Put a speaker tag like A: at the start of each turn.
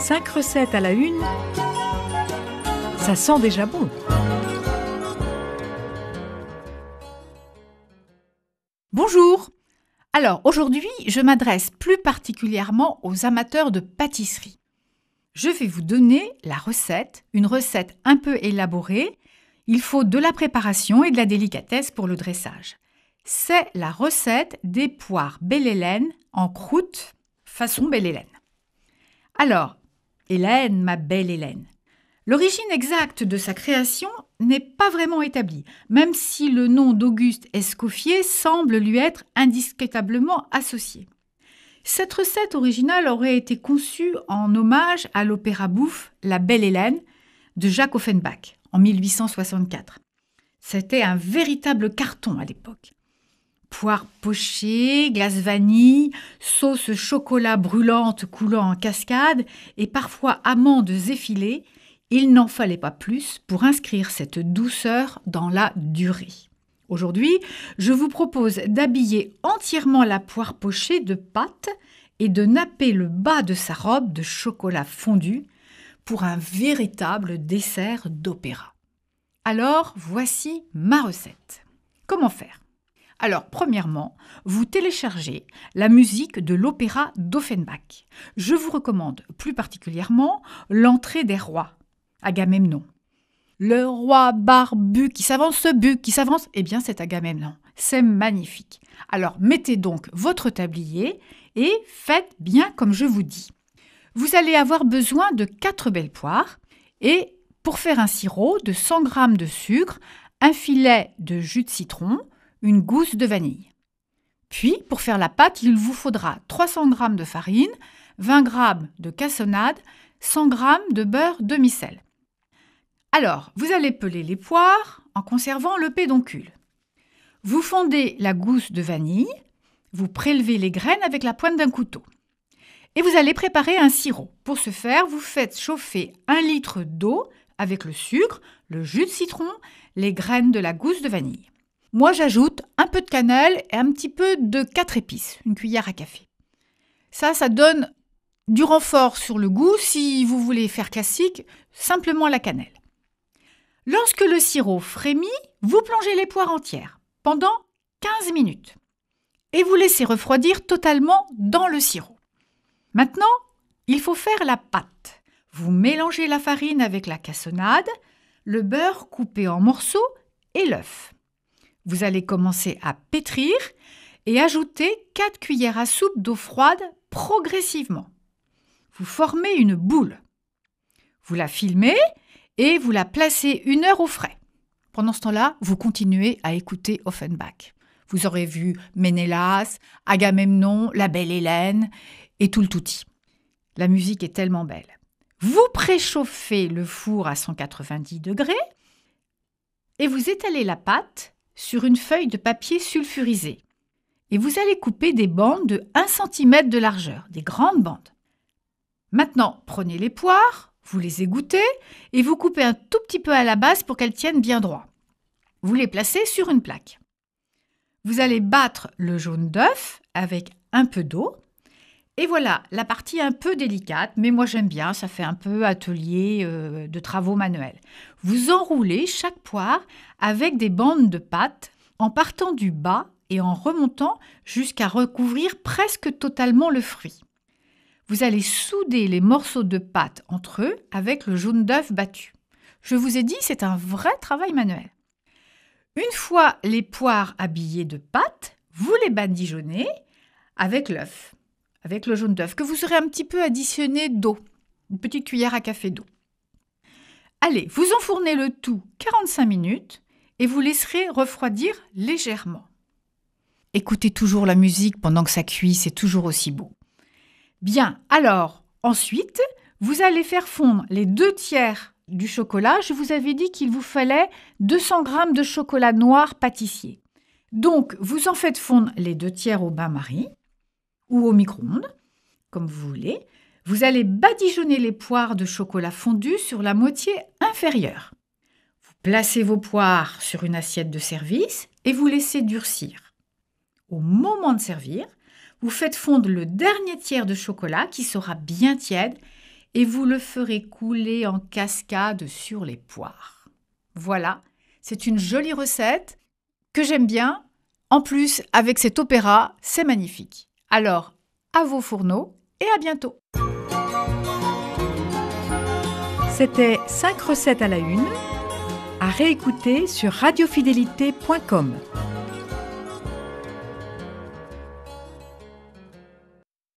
A: 5 recettes à la une, ça sent déjà bon. Bonjour! Alors aujourd'hui, je m'adresse plus particulièrement aux amateurs de pâtisserie. Je vais vous donner la recette, une recette un peu élaborée. Il faut de la préparation et de la délicatesse pour le dressage. C'est la recette des poires belle Hélène en croûte façon belle Hélène. Alors, Hélène, ma belle Hélène. L'origine exacte de sa création n'est pas vraiment établie, même si le nom d'Auguste Escoffier semble lui être indiscutablement associé. Cette recette originale aurait été conçue en hommage à l'opéra bouffe La Belle Hélène de Jacques Offenbach en 1864. C'était un véritable carton à l'époque. Poires pochées, glace vanille, sauce chocolat brûlante coulant en cascade et parfois amandes effilées, il n'en fallait pas plus pour inscrire cette douceur dans la durée. Aujourd'hui, je vous propose d'habiller entièrement la poire pochée de pâte et de napper le bas de sa robe de chocolat fondu pour un véritable dessert d'opéra. Alors, voici ma recette. Comment faire ? Alors, premièrement, vous téléchargez la musique de l'opéra d'Offenbach. Je vous recommande plus particulièrement l'entrée des rois, Agamemnon. Le roi barbu qui s'avance, eh bien c'est Agamemnon. C'est magnifique. Alors, mettez donc votre tablier et faites bien comme je vous dis. Vous allez avoir besoin de 4 belles poires et pour faire un sirop de 100 g de sucre, un filet de jus de citron, une gousse de vanille. Puis, pour faire la pâte, il vous faudra 300 g de farine, 20 g de cassonade, 100 g de beurre demi-sel. Alors, vous allez peler les poires en conservant le pédoncule. Vous fondez la gousse de vanille, vous prélevez les graines avec la pointe d'un couteau. Et vous allez préparer un sirop. Pour ce faire, vous faites chauffer 1 litre d'eau avec le sucre, le jus de citron, les graines de la gousse de vanille. Moi, j'ajoute un peu de cannelle et un petit peu de 4 épices, une cuillère à café. Ça donne du renfort sur le goût. Si vous voulez faire classique, simplement la cannelle. Lorsque le sirop frémit, vous plongez les poires entières pendant 15 minutes et vous laissez refroidir totalement dans le sirop. Maintenant, il faut faire la pâte. Vous mélangez la farine avec la cassonade, le beurre coupé en morceaux et l'œuf. Vous allez commencer à pétrir et ajouter 4 cuillères à soupe d'eau froide progressivement. Vous formez une boule. Vous la filmez et vous la placez 1 heure au frais. Pendant ce temps-là, vous continuez à écouter Offenbach. Vous aurez vu Ménélas, Agamemnon, la belle Hélène et tout le touti. La musique est tellement belle. Vous préchauffez le four à 190 degrés et vous étalez la pâte sur une feuille de papier sulfurisé. Et vous allez couper des bandes de 1 cm de largeur, des grandes bandes. Maintenant, prenez les poires, vous les égouttez et vous coupez un tout petit peu à la base pour qu'elles tiennent bien droit. Vous les placez sur une plaque. Vous allez battre le jaune d'œuf avec un peu d'eau. Et voilà, la partie un peu délicate, mais moi j'aime bien, ça fait un peu atelier de travaux manuels. Vous enroulez chaque poire avec des bandes de pâte en partant du bas et en remontant jusqu'à recouvrir presque totalement le fruit. Vous allez souder les morceaux de pâte entre eux avec le jaune d'œuf battu. Je vous ai dit, c'est un vrai travail manuel. Une fois les poires habillées de pâte, vous les badigeonnez avec l'œuf, avec le jaune d'œuf, que vous aurez un petit peu additionné d'eau, une petite cuillère à café d'eau. Allez, vous enfournez le tout 45 minutes et vous laisserez refroidir légèrement. Écoutez toujours la musique pendant que ça cuit, c'est toujours aussi beau. Bien, alors, ensuite, vous allez faire fondre les 2/3 du chocolat. Je vous avais dit qu'il vous fallait 200 g de chocolat noir pâtissier. Donc, vous en faites fondre les 2/3 au bain-marie ou au micro-ondes, comme vous voulez. Vous allez badigeonner les poires de chocolat fondu sur la moitié inférieure. Vous placez vos poires sur une assiette de service et vous laissez durcir. Au moment de servir, vous faites fondre le dernier tiers de chocolat qui sera bien tiède et vous le ferez couler en cascade sur les poires. Voilà, c'est une jolie recette que j'aime bien. En plus, avec cet opéra, c'est magnifique. Alors, à vos fourneaux et à bientôt.
B: C'était 5 recettes à la une, à réécouter sur radiofidélité.com.